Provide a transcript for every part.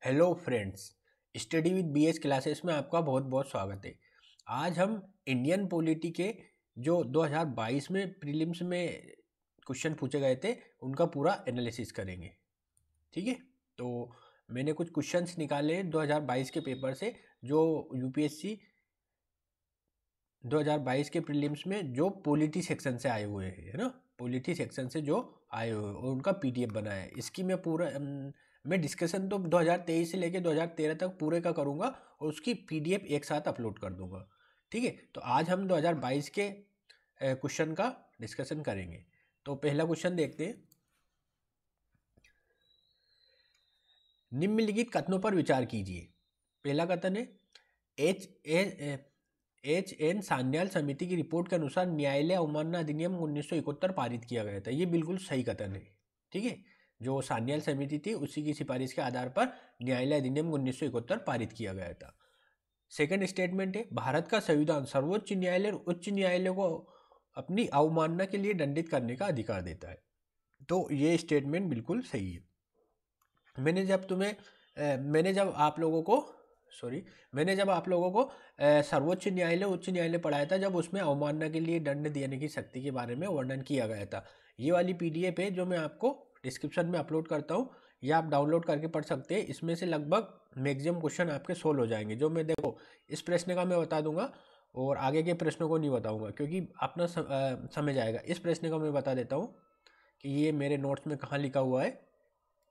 Hello friends, study with BS classes में आपका बहुत बहुत स्वागत है। आज हम इंडियन पॉलिटी के जो 2022 में प्रीलिम्स में क्वेश्चन पूछे गए थे उनका पूरा एनालिसिस करेंगे। ठीक है, तो मैंने कुछ क्वेश्चंस निकाले हैं 2022 के पेपर से, जो यूपीएससी 2022 के प्रीलिम्स में जो पॉलिटी सेक्शन से आए हुए हैं, है ना, पॉलिटी सेक्शन से जो आए हुए हैं और उनका पीडीएफ बनाया है। इसकी मैं पूरा मैं डिस्कशन तो 2023 से लेकर 2013 तक पूरे का करूँगा और उसकी पीडीएफ एक साथ अपलोड कर दूंगा। ठीक है, तो आज हम 2022 के क्वेश्चन का डिस्कशन करेंगे। तो पहला क्वेश्चन देखते हैं। निम्नलिखित कथनों पर विचार कीजिए। पहला कथन है, एच.एन. सान्याल समिति की रिपोर्ट के अनुसार न्यायालय अवमानना अधिनियम 1971 पारित किया गया था। ये बिल्कुल सही कथन है। ठीक है, जो सान्याल समिति थी उसी की सिफारिश के आधार पर न्यायालय अधिनियम 1971 पारित किया गया था। सेकंड स्टेटमेंट है, भारत का संविधान सर्वोच्च न्यायालय और उच्च न्यायालय को अपनी अवमानना के लिए दंडित करने का अधिकार देता है। तो ये स्टेटमेंट बिल्कुल सही है। मैंने जब आप लोगों को सर्वोच्च न्यायालय उच्च न्यायालय पढ़ाया था, जब उसमें अवमानना के लिए दंड देने की शक्ति के बारे में वर्णन किया गया था। ये वाली पीडीएफ है जो मैं आपको डिस्क्रिप्शन में अपलोड करता हूँ, या आप डाउनलोड करके पढ़ सकते हैं। इसमें से लगभग मैक्सिमम क्वेश्चन आपके सोल्व हो जाएंगे। जो मैं देखो इस प्रश्न का मैं बता दूंगा और आगे के प्रश्नों को नहीं बताऊंगा, क्योंकि अपना समझ आएगा। इस प्रश्न का मैं बता देता हूँ कि ये मेरे नोट्स में कहाँ लिखा हुआ है।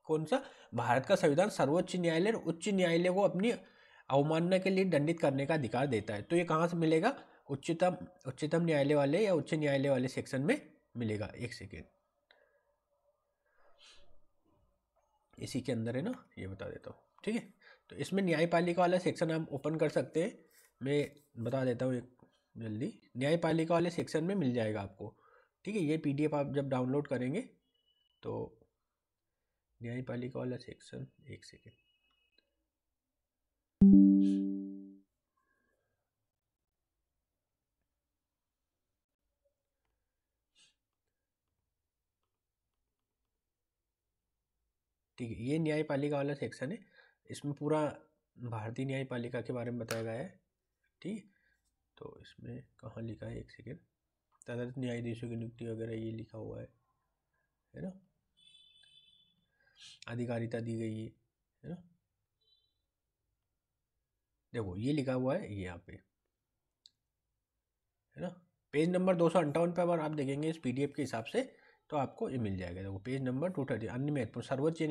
कौन सा? भारत का संविधान सर्वोच्च न्यायालय और उच्च न्यायालय को अपनी अवमानना के लिए दंडित करने का अधिकार देता है। तो ये कहाँ से मिलेगा? उच्चतम न्यायालय वाले या उच्च न्यायालय वाले सेक्शन में मिलेगा। एक सेकेंड, इसी के अंदर है ना, ये बता देता हूँ। ठीक है, तो इसमें न्यायपालिका वाला सेक्शन आप ओपन कर सकते हैं। मैं बता देता हूँ एक जल्दी। न्यायपालिका वाले सेक्शन में मिल जाएगा आपको। ठीक है, ये पीडीएफ आप जब डाउनलोड करेंगे तो न्यायपालिका वाला सेक्शन, एक सेकेंड, ठीक है, ये न्यायपालिका वाला सेक्शन है। इसमें पूरा भारतीय न्यायपालिका के बारे में बताया गया है। ठीक, तो इसमें कहाँ लिखा है, एक सेकेंड, तदर्थ न्यायाधीशों की नियुक्ति वगैरह ये लिखा हुआ है ना, अधिकारिता दी गई है ना, देखो ये लिखा हुआ है ये यहाँ पे, है ना। पेज नंबर 258 पे अगर आप देखेंगे इस पीडीएफ के हिसाब से तो आपको ये मिल जाएगा। देखो पेज नंबर 230, अन्य महत्वपूर्ण, सर्वोच्च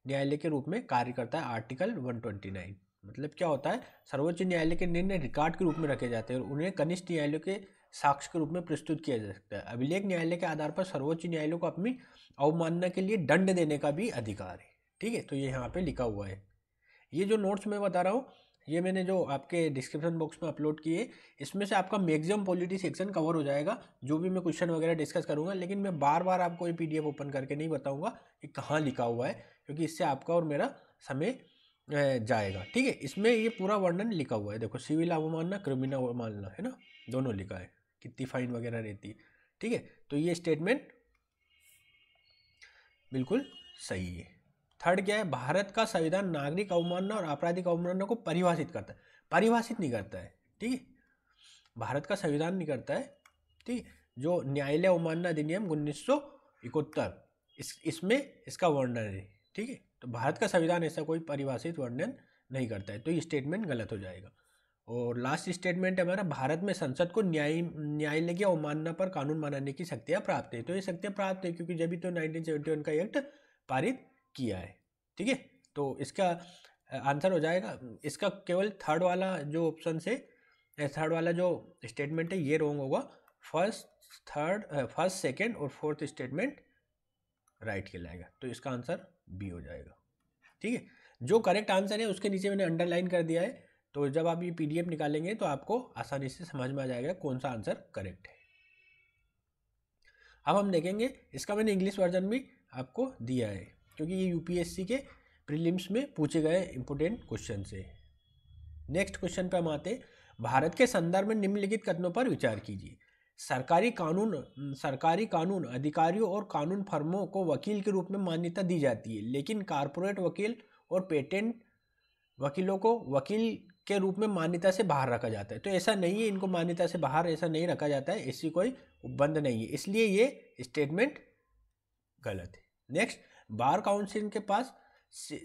न्यायालय के रूप में कार्य करता है आर्टिकल 129। मतलब क्या होता है? सर्वोच्च न्यायालय के निर्णय रिकॉर्ड के रूप में रखे जाते हैं और उन्हें कनिष्ठ न्यायालय के साक्ष्य के रूप में प्रस्तुत किया जा सकता है। अभिलेख न्यायालय के आधार पर सर्वोच्च न्यायालय को अपनी अवमानना के लिए दंड देने का भी अधिकार है। ठीक है, तो ये यहाँ पे लिखा हुआ है। ये जो नोट्स मैं बता रहा हूँ ये मैंने जो आपके डिस्क्रिप्शन बॉक्स में अपलोड किए, इसमें से आपका मैक्सिमम पॉलिटी सेक्शन कवर हो जाएगा, जो भी मैं क्वेश्चन वगैरह डिस्कस करूंगा। लेकिन मैं बार बार आपको ये पीडीएफ ओपन करके नहीं बताऊंगा कि कहाँ लिखा हुआ है, क्योंकि इससे आपका और मेरा समय जाएगा। ठीक है, इसमें ये पूरा वर्णन लिखा हुआ है। देखो, सिविल अवमानना, क्रिमिनल अवमानना, है ना, दोनों लिखा है, कितनी फाइन वगैरह रहती है। ठीक है, तो ये स्टेटमेंट बिल्कुल सही है। थर्ड क्या है? भारत का संविधान नागरिक अवमानना और आपराधिक अवमानना को परिभाषित करता है, परिभाषित नहीं करता है। ठीक है, भारत का संविधान नहीं करता है। ठीक, जो न्यायालय अवमानना अधिनियम 1971 इसमें इसका वर्णन है। ठीक है, तो भारत का संविधान ऐसा कोई परिभाषित वर्णन नहीं करता है, तो ये स्टेटमेंट गलत हो जाएगा। और लास्ट स्टेटमेंट है हमारा, भारत में संसद को न्यायालय की अवमानना पर कानून बनाने की शक्तियाँ प्राप्त है। तो ये शक्तियाँ प्राप्त है क्योंकि जब भी तो 1971 का एक्ट पारित किया है। ठीक है, तो इसका आंसर हो जाएगा, इसका केवल थर्ड वाला जो ऑप्शन से, थर्ड वाला जो स्टेटमेंट है ये रॉन्ग होगा। फर्स्ट, सेकंड और फोर्थ स्टेटमेंट राइट कहलाएगा, तो इसका आंसर बी हो जाएगा। ठीक है, जो करेक्ट आंसर है उसके नीचे मैंने अंडरलाइन कर दिया है, तो जब आप ये पीडीएफ निकालेंगे तो आपको आसानी से समझ में आ जाएगा कौन सा आंसर करेक्ट है। अब हम देखेंगे, इसका मैंने इंग्लिश वर्जन भी आपको दिया है, क्योंकि ये यूपीएससी के प्रीलिम्स में पूछे गए इंपोर्टेंट क्वेश्चन से। नेक्स्ट क्वेश्चन पे हम आते हैं। भारत के संदर्भ में निम्नलिखित कथनों पर विचार कीजिए। सरकारी कानून अधिकारियों और कानून फर्मों को वकील के रूप में मान्यता दी जाती है, लेकिन कारपोरेट वकील और पेटेंट वकीलों को वकील के रूप में मान्यता से बाहर रखा जाता है। तो ऐसा नहीं है, इनको मान्यता से बाहर ऐसा नहीं रखा जाता है, ऐसी कोई उपबंध नहीं है, इसलिए ये स्टेटमेंट गलत है। नेक्स्ट, बार काउंसिल के पास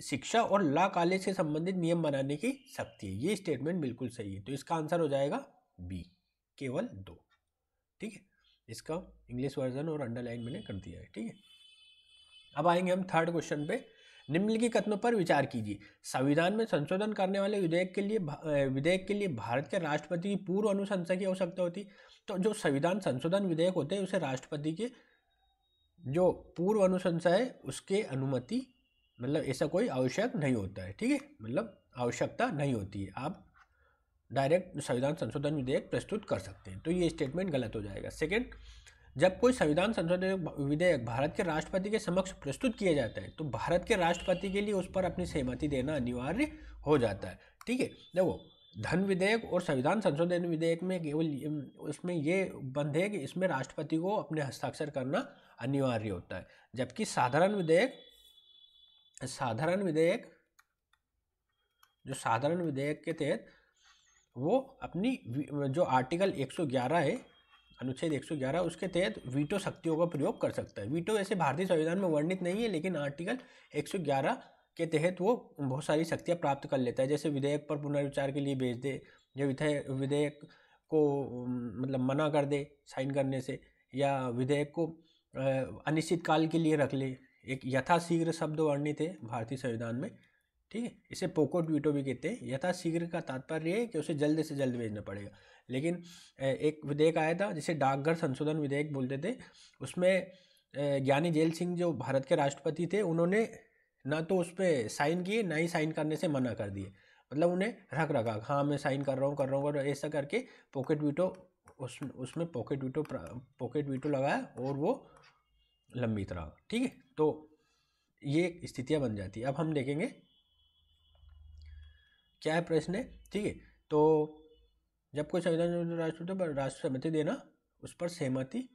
शिक्षा और लॉ कॉलेज से संबंधित नियम बनाने की शक्ति है, ये स्टेटमेंट बिल्कुल सही है। तो इसका आंसर हो जाएगा बी, केवल 2। ठीक है, इसका इंग्लिश वर्जन और अंडरलाइन मैंने कर दिया है। ठीक है, अब आएंगे हम थर्ड क्वेश्चन पे। निम्नलिखित कथनों पर विचार कीजिए। संविधान में संशोधन करने वाले विधेयक के लिए भारत के राष्ट्रपति की पूर्व अनुशंसा की आवश्यकता होती। तो जो संविधान संशोधन विधेयक होते हैं उसे राष्ट्रपति के जो पूर्व अनुशंसा है उसके अनुमति, मतलब ऐसा कोई आवश्यक नहीं होता है। ठीक है, मतलब आवश्यकता नहीं होती है, आप डायरेक्ट संविधान संशोधन विधेयक प्रस्तुत कर सकते हैं। तो ये स्टेटमेंट गलत हो जाएगा। सेकेंड, जब कोई संविधान संशोधन विधेयक भारत के राष्ट्रपति के समक्ष प्रस्तुत किया जाता है तो भारत के राष्ट्रपति के लिए उस पर अपनी सहमति देना अनिवार्य हो जाता है। ठीक है, देखो धन विधेयक और संविधान संशोधन विधेयक में केवल उसमें ये बंद है कि इसमें राष्ट्रपति को अपने हस्ताक्षर करना अनिवार्य होता है, जबकि साधारण विधेयक के तहत वो अपनी जो आर्टिकल 111 है, अनुच्छेद 111, उसके तहत वीटो शक्तियों का प्रयोग कर सकता है। वीटो ऐसे भारतीय संविधान में वर्णित नहीं है, लेकिन आर्टिकल 111 के तहत वो बहुत सारी शक्तियाँ प्राप्त कर लेता है, जैसे विधेयक पर पुनर्विचार के लिए भेज दे, या विधेयक को मतलब मना कर दे साइन करने से, या विधेयक को अनिश्चित काल के लिए रख ले। एक यथाशीघ्र शब्द वर्णित है भारतीय संविधान में। ठीक है, इसे पोकोट वीटो भी कहते हैं। यथाशीघ्र का तात्पर्य है कि उसे जल्द से जल्द भेजना पड़ेगा। लेकिन एक विधेयक आया था जिसे डाकघर संशोधन विधेयक बोलते थे, उसमें ज्ञानी जेल सिंह जो भारत के राष्ट्रपति थे, उन्होंने ना तो उस पर साइन किए, ना ही साइन करने से मना कर दिए, मतलब उन्हें रख रखा, हाँ मैं साइन कर रहा हूँ, और ऐसा करके पॉकेट वीटो उसमें पॉकेट वीटो लगाया और वो लंबित रहा। ठीक है, तो ये स्थितियाँ बन जाती है। अब हम देखेंगे क्या है प्रश्न है। ठीक है, तो जब कोई संविधान राष्ट्रपति पर राष्ट्र सहमति देना, उस पर सहमति,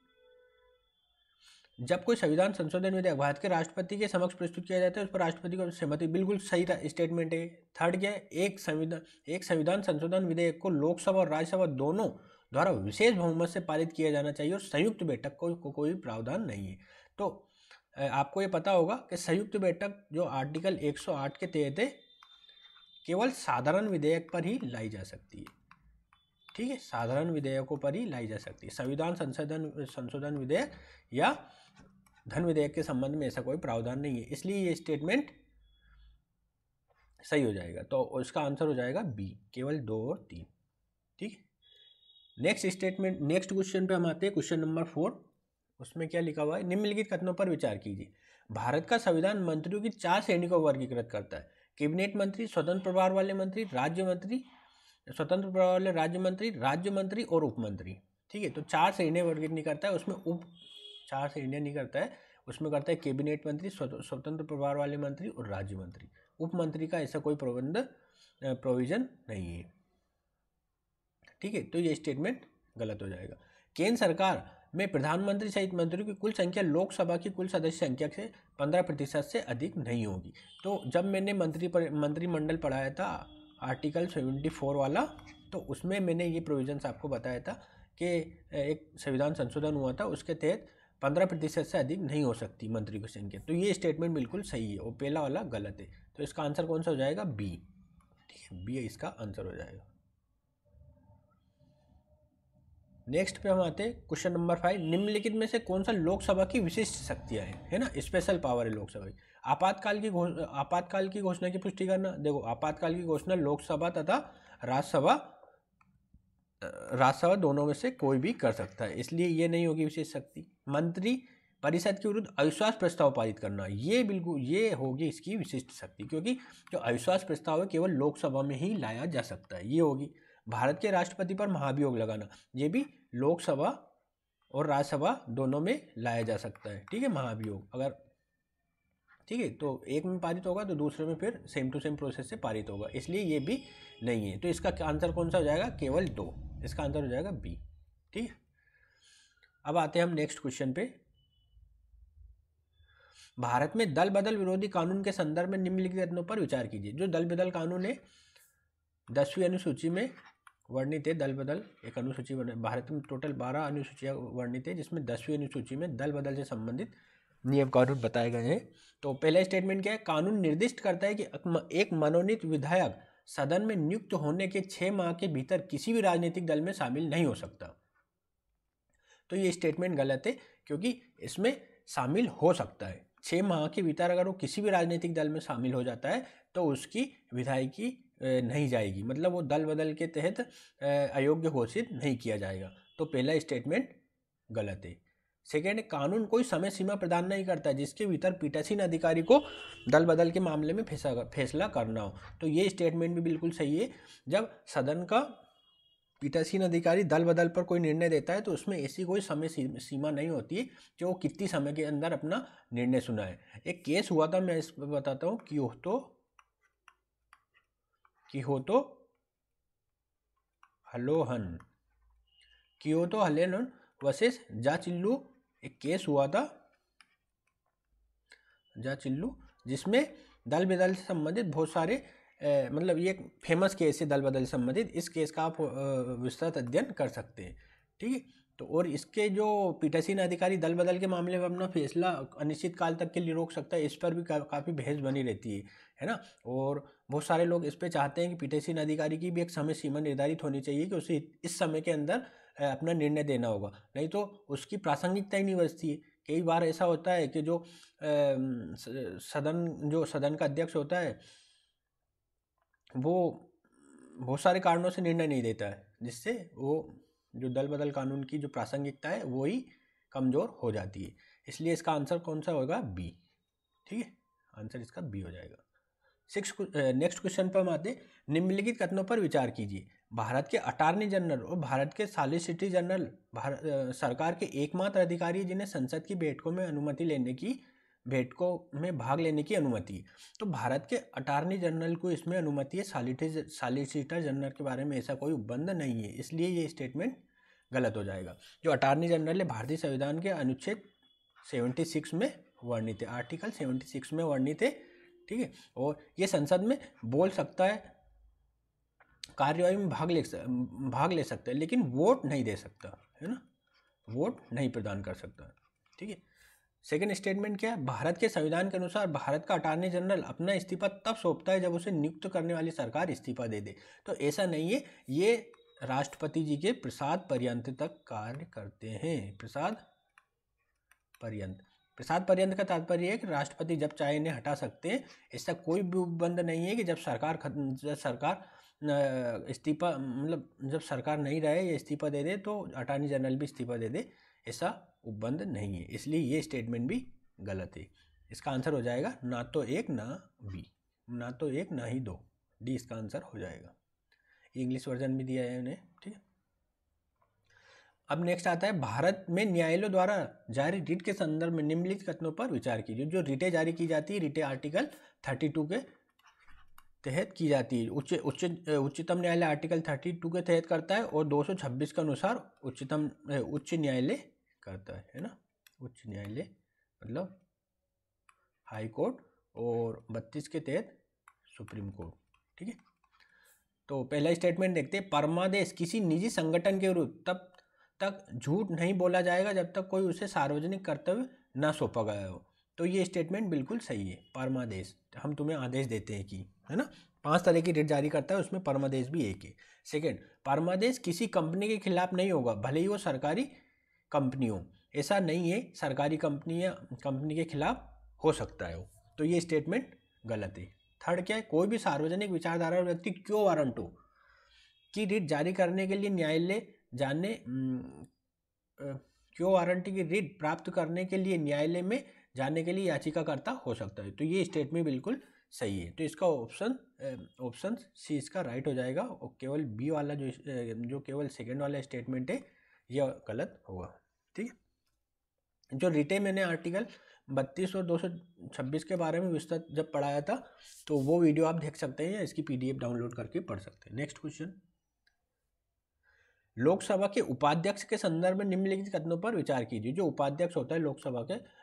जब कोई संविधान संशोधन विधेयक भारत के राष्ट्रपति के समक्ष प्रस्तुत किया जाता है उस पर राष्ट्रपति को सहमति, बिल्कुल सही स्टेटमेंट है। थर्ड क्या है, एक संविधान संशोधन विधेयक को लोकसभा और राज्यसभा दोनों द्वारा विशेष बहुमत से पारित किया जाना चाहिए और संयुक्त बैठक को कोई प्रावधान नहीं है। तो आपको ये पता होगा कि संयुक्त बैठक जो आर्टिकल 108 के तहत है, केवल साधारण विधेयक पर ही लाई जा सकती है। ठीक है, साधारण विधेयकों पर ही लाई जा सकती है। संविधान संशोधन विधेयक या धन विधेयक के संबंध में ऐसा कोई प्रावधान नहीं है, इसलिए ये स्टेटमेंट सही हो जाएगा। तो इसका आंसर हो जाएगा बी, केवल 2 और 3। ठीक है, नेक्स्ट क्वेश्चन पे हम आते हैं, क्वेश्चन नंबर 4। उसमें क्या लिखा हुआ है, निम्नलिखित कथनों पर विचार कीजिए। भारत का संविधान मंत्रियों की 4 श्रेणी को वर्गीकृत करता है। कैबिनेट मंत्री, स्वतंत्र प्रभार वाले मंत्री, स्वतंत्र प्रभार वाले राज्य मंत्री और उप मंत्री। ठीक है, तो 4 श्रेणियाँ वर्गीकृत नहीं करता है, उसमें 4 श्रेणियाँ नहीं करता है, उसमें करता है कैबिनेट मंत्री, स्वतंत्र प्रभार वाले मंत्री और राज्य मंत्री। उप मंत्री का ऐसा कोई प्रोविजन नहीं है। ठीक है, तो ये स्टेटमेंट गलत हो जाएगा। केंद्र सरकार में प्रधानमंत्री सहित मंत्रियों की कुल संख्या लोकसभा की कुल सदस्य संख्या से 15% से अधिक नहीं होगी। तो जब मैंने मंत्रिमंडल पढ़ाया था आर्टिकल 74 वाला, तो उसमें मैंने ये प्रोविजंस आपको बताया था कि एक संविधान संशोधन हुआ था, उसके तहत 15% से अधिक नहीं हो सकती मंत्री की संख्या। तो ये स्टेटमेंट बिल्कुल सही है और पहला वाला गलत है। तो इसका आंसर कौन सा हो जाएगा, बी। ठीक है, बी इसका आंसर हो जाएगा। नेक्स्ट पे हम आते हैं क्वेश्चन नंबर 5। निम्नलिखित में से कौन सा लोकसभा की विशिष्ट शक्तियाँ हैं, है ना, स्पेशल पावर है लोकसभा की। आपातकाल की घोषणा की पुष्टि करना। देखो, आपातकाल की घोषणा लोकसभा तथा राज्यसभा दोनों में से कोई भी कर सकता है, इसलिए ये नहीं होगी विशेष शक्ति। मंत्री परिषद के विरुद्ध अविश्वास प्रस्ताव पारित करना, ये होगी इसकी विशिष्ट शक्ति, क्योंकि जो अविश्वास प्रस्ताव है केवल लोकसभा में ही लाया जा सकता है, ये होगी। भारत के राष्ट्रपति पर महाभियोग लगाना, ये भी लोकसभा और राज्यसभा दोनों में लाया जा सकता है। ठीक है, महाभियोग अगर, ठीक है, तो एक में पारित होगा तो दूसरे में फिर सेम टू सेम प्रोसेस से पारित होगा, इसलिए ये भी नहीं है। तो इसका आंसर कौन सा हो जाएगा, केवल 2। इसका आंसर हो जाएगा बी। ठीक है, अब आते हैं हम नेक्स्ट क्वेश्चन पे। भारत में दल बदल विरोधी कानून के संदर्भ में निम्नलिखित कथनों पर विचार कीजिए। जो दल बदल कानून है 10वीं अनुसूची में वर्णित है। दल बदल एक अनुसूची भारत में टोटल 12 अनुसूचियाँ वर्णित है, जिसमें 10वीं अनुसूची में दल बदल से संबंधित नियम कानून बताए गए हैं। तो पहला स्टेटमेंट क्या है? कानून निर्दिष्ट करता है कि एक मनोनीत विधायक सदन में नियुक्त होने के 6 माह के भीतर किसी भी राजनीतिक दल में शामिल नहीं हो सकता। तो ये स्टेटमेंट गलत है, क्योंकि इसमें शामिल हो सकता है। 6 माह के भीतर अगर वो किसी भी राजनीतिक दल में शामिल हो जाता है तो उसकी विधायकी नहीं जाएगी, मतलब वो दल बदल के तहत अयोग्य घोषित नहीं किया जाएगा। तो पहला स्टेटमेंट गलत है। सेकेंड, कानून कोई समय सीमा प्रदान नहीं करता जिसके भीतर पीठासीन अधिकारी को दल बदल के मामले में फैसला करना हो। तो ये स्टेटमेंट भी बिल्कुल सही है। जब सदन का पीठासीन अधिकारी दल बदल पर कोई निर्णय देता है तो उसमें ऐसी कोई समय सीमा नहीं होती है कि वो कितनी समय के अंदर अपना निर्णय सुनाए। एक केस हुआ था, मैं इस पर बताता हूँ। कियोतो हलोहन वर्सेस जाचिल्लू एक केस हुआ था, जाचिल्लू, जिसमें दल बदल से संबंधित बहुत सारे मतलब ये एक फेमस केस है दल बदल से संबंधित। इस केस का आप विस्तृत अध्ययन कर सकते हैं, ठीक है। तो और इसके जो पीठासीन अधिकारी दल बदल के मामले में अपना फैसला अनिश्चित काल तक के लिए रोक सकता है, इस पर भी काफ़ी बहस बनी रहती है ना। और बहुत सारे लोग इस पे चाहते हैं कि पीठासीन अधिकारी की भी एक समय सीमा निर्धारित होनी चाहिए कि उसे इस समय के अंदर अपना निर्णय देना होगा, नहीं तो उसकी प्रासंगिकता ही नहीं बचती है। कई बार ऐसा होता है कि जो सदन का अध्यक्ष होता है वो बहुत सारे कारणों से निर्णय नहीं देता है, जिससे वो जो दल बदल कानून की जो प्रासंगिकता है वो ही कमज़ोर हो जाती है। इसलिए इसका आंसर कौन सा होगा? बी, ठीक है। आंसर इसका बी हो जाएगा। नेक्स्ट क्वेश्चन पर हम आते हैं। निम्नलिखित कथनों पर विचार कीजिए। भारत के अटॉर्नी जनरल और भारत के सॉलिसिटर जनरल सरकार के एकमात्र अधिकारी हैं जिन्हें संसद की बैठकों में भाग लेने की अनुमति है। तो भारत के अटॉर्नी जनरल को इसमें अनुमति है, सॉलिसिटर जनरल के बारे में ऐसा कोई उपबंध नहीं है, इसलिए ये स्टेटमेंट गलत हो जाएगा। जो अटॉर्नी जनरल है भारतीय संविधान के अनुच्छेद 76 में वर्णित है, आर्टिकल 76 में वर्णित है, ठीक है। और ये संसद में बोल सकता है, कार्यवाही में भाग ले सकता है, लेकिन वोट नहीं दे सकता, है ना, वोट नहीं प्रदान कर सकता, ठीक है। सेकेंड स्टेटमेंट क्या है? भारत के संविधान के अनुसार भारत का अटॉर्नी जनरल अपना इस्तीफा तब सौंपता है जब उसे नियुक्त करने वाली सरकार इस्तीफा दे दे। तो ऐसा नहीं है, ये राष्ट्रपति जी के प्रसाद पर्यंत तक कार्य करते हैं। प्रसाद पर्यंत का तात्पर्य है कि राष्ट्रपति जब चाहे इन्हें हटा सकते हैं। ऐसा कोई भी उपबंध नहीं है कि जब सरकार इस्तीफा, मतलब जब सरकार नहीं रहे या इस्तीफा दे दे तो अटॉर्नी जनरल भी इस्तीफा दे दे, ऐसा उपबंध नहीं है। इसलिए ये स्टेटमेंट भी गलत है। इसका आंसर हो जाएगा ना तो एक ना बी, ना तो एक ना ही दो, डी इसका आंसर हो जाएगा। इंग्लिश वर्जन भी दिया है उन्हें, ठीक है। अब नेक्स्ट आता है, भारत में न्यायालयों द्वारा जारी रिट के संदर्भ में निम्नलिखित कथनों पर विचार कीजिए। जो रिटें जारी की जाती है, रिटें आर्टिकल 32 के तहत की जाती है। उच्चतम न्यायालय आर्टिकल 32 के तहत करता है और 226 के अनुसार उच्च न्यायालय करता है ना। उच्च न्यायालय मतलब हाई कोर्ट, और 32 के तहत सुप्रीम कोर्ट, ठीक है। तो पहला स्टेटमेंट देखते हैं। परमादेश किसी निजी संगठन के विरुद्ध तब तक झूठ नहीं बोला जाएगा जब तक कोई उसे सार्वजनिक कर्तव्य न सौंपा गया हो। तो ये स्टेटमेंट बिल्कुल सही है। परमादेश, हम तुम्हें आदेश देते हैं कि, है ना, 5 तरह की रिट जारी करता है, उसमें परमादेश भी एक है। सेकेंड, परमादेश किसी कंपनी के खिलाफ नहीं होगा, भले ही वो सरकारी कंपनी हो। ऐसा नहीं है, सरकारी कंपनी के खिलाफ हो सकता है वो। तो ये स्टेटमेंट गलत है। थर्ड क्या है? कोई भी सार्वजनिक विचारधारा व्यक्ति क्यों वारंट हो की रिट जारी करने के लिए न्यायालय क्यों वारंटी की रिट प्राप्त करने के लिए न्यायालय में जाने के लिए याचिकाकर्ता हो सकता है। तो ये स्टेटमेंट बिल्कुल सही है। तो इसका ऑप्शन सी इसका राइट हो जाएगा, और केवल बी वाला जो केवल सेकंड वाला स्टेटमेंट है यह गलत होगा, ठीक है। जो रिटे मैंने आर्टिकल 32 और 226 के बारे में विस्तृत जब पढ़ाया था, तो वो वीडियो आप देख सकते हैं या इसकी PDF डाउनलोड करके पढ़ सकते हैं। नेक्स्ट क्वेश्चन, लोकसभा के उपाध्यक्ष के संदर्भ में निम्नलिखित कथनों पर विचार कीजिए। जो उपाध्यक्ष होता है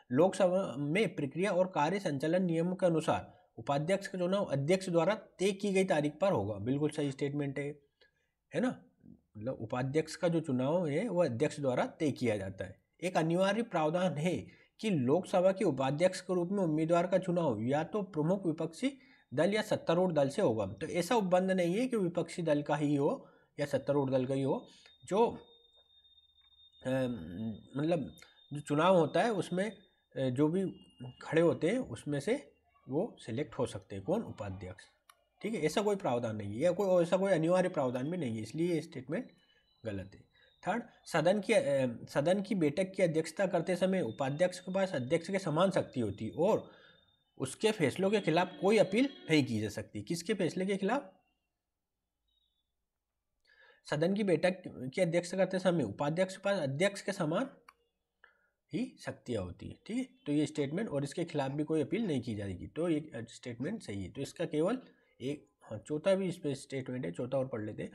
लोकसभा में प्रक्रिया और कार्य संचालन नियमों के अनुसार उपाध्यक्ष का चुनाव अध्यक्ष द्वारा तय की गई तारीख पर होगा। बिल्कुल सही स्टेटमेंट है ना। मतलब उपाध्यक्ष का जो चुनाव है वह अध्यक्ष द्वारा तय किया जाता है। एक अनिवार्य प्रावधान है कि लोकसभा के उपाध्यक्ष के रूप में उम्मीदवार का चुनाव या तो प्रमुख विपक्षी दल या सत्तारूढ़ दल से होगा। तो ऐसा उपबंध नहीं है कि विपक्षी दल का ही हो या सत्तारूढ़ दल का ही हो। जो मतलब जो चुनाव होता है उसमें जो भी खड़े होते हैं उसमें से वो सिलेक्ट हो सकते हैं कौन, उपाध्यक्ष। ठीक है, ऐसा कोई प्रावधान नहीं है या कोई ऐसा कोई अनिवार्य प्रावधान भी नहीं है, इसलिए ये स्टेटमेंट गलत है। थर्ड, सदन की बैठक की अध्यक्षता करते समय उपाध्यक्ष के पास अध्यक्ष के समान शक्ति होती है और उसके फैसलों के खिलाफ कोई अपील नहीं की जा सकती। किसके फैसले के खिलाफ? सदन की बैठक की अध्यक्षता करते समय उपाध्यक्ष के पास अध्यक्ष के समान ही शक्तियाँ होती है। ठीक है, तो ये स्टेटमेंट, और इसके खिलाफ भी कोई अपील नहीं की जाएगी, तो ये स्टेटमेंट सही है। तो इसका केवल एक, हाँ चौथा भी इस पर स्टेटमेंट है, चौथा और पढ़ लेते हैं।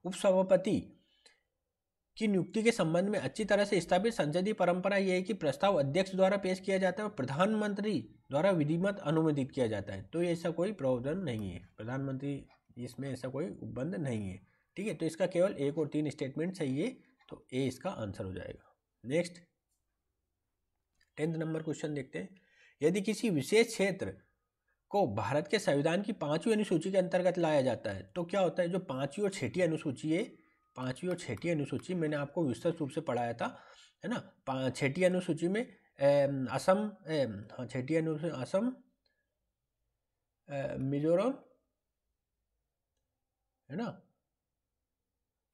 उपसभापति की नियुक्ति के संबंध में अच्छी तरह से स्थापित संसदीय परंपरा यह है कि प्रस्ताव अध्यक्ष द्वारा पेश किया जाता है और प्रधानमंत्री द्वारा विधिमत अनुमोदित किया जाता है। तो ऐसा कोई प्रावधान नहीं है, प्रधानमंत्री इसमें ऐसा कोई उपबंध नहीं है। ठीक है, तो इसका केवल 1 और 3 स्टेटमेंट सही है, तो ए इसका आंसर हो जाएगा। नेक्स्ट 10th नंबर क्वेश्चन देखते हैं। यदि किसी विशेष क्षेत्र को भारत के संविधान की 5वीं अनुसूची के अंतर्गत लाया जाता है तो क्या होता है? जो 5वीं और 6ठी अनुसूची है, 5वीं और 6ठी अनुसूची मैंने आपको विस्तृत रूप से पढ़ाया था, है ना। 6ठी अनुसूची में असम, हाँ 6ठी अनुसूची असम, मिजोरम, है ना,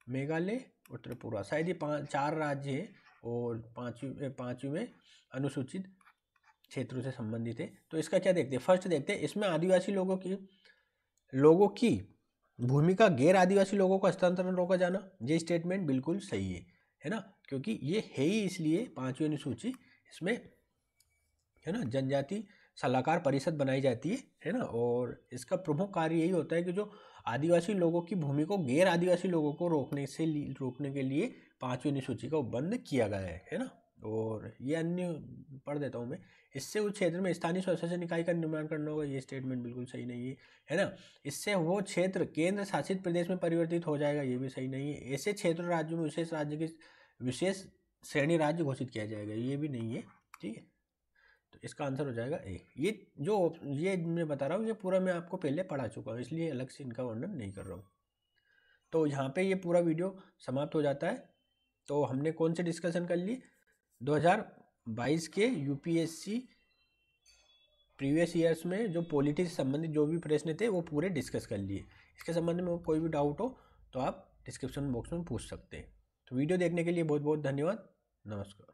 मेघालय और त्रिपुरा, शायद ये 4 राज्य हैं और 5वीं में अनुसूचित क्षेत्रों से संबंधित है। तो इसका क्या देखते हैं? फर्स्ट देखते हैं, इसमें आदिवासी लोगों की भूमिका गैर आदिवासी लोगों का हस्तांतरण रोका जाना, ये स्टेटमेंट बिल्कुल सही है ना, क्योंकि ये है ही इसलिए 5वीं अनुसूची, इसमें है ना जनजाति सलाहकार परिषद बनाई जाती है ना, और इसका प्रमुख कार्य यही होता है कि जो आदिवासी लोगों की भूमि को गैर आदिवासी लोगों को रोकने के लिए 5वीं अनुसूची का उपबंध किया गया है ना। और ये अन्य पढ़ देता हूँ मैं। इससे उस क्षेत्र में स्थानीय स्वशासन इकाई का निर्माण करना होगा, ये स्टेटमेंट बिल्कुल सही नहीं है ना। इससे वो क्षेत्र केंद्र शासित प्रदेश में परिवर्तित हो जाएगा, ये भी सही नहीं है। ऐसे क्षेत्र राज्यों में विशेष राज्य की विशेष श्रेणी राज्य घोषित किया जाएगा, ये भी नहीं है। ठीक है, तो इसका आंसर हो जाएगा ए। ये मैं बता रहा हूँ, ये पूरा मैं आपको पहले पढ़ा चुका हूँ, इसलिए अलग से इनका वर्णन नहीं कर रहा हूँ। तो यहाँ पे ये पूरा वीडियो समाप्त हो जाता है। तो हमने कौन से डिस्कशन कर लिए? 2022 के यूपीएससी प्रीवियस ईयर्स में जो पॉलिटी से संबंधित जो भी प्रश्न थे वो पूरे डिस्कस कर लिए। इसके संबंध में कोई भी डाउट हो तो आप डिस्क्रिप्शन बॉक्स में पूछ सकते हैं। तो वीडियो देखने के लिए बहुत बहुत धन्यवाद। नमस्कार।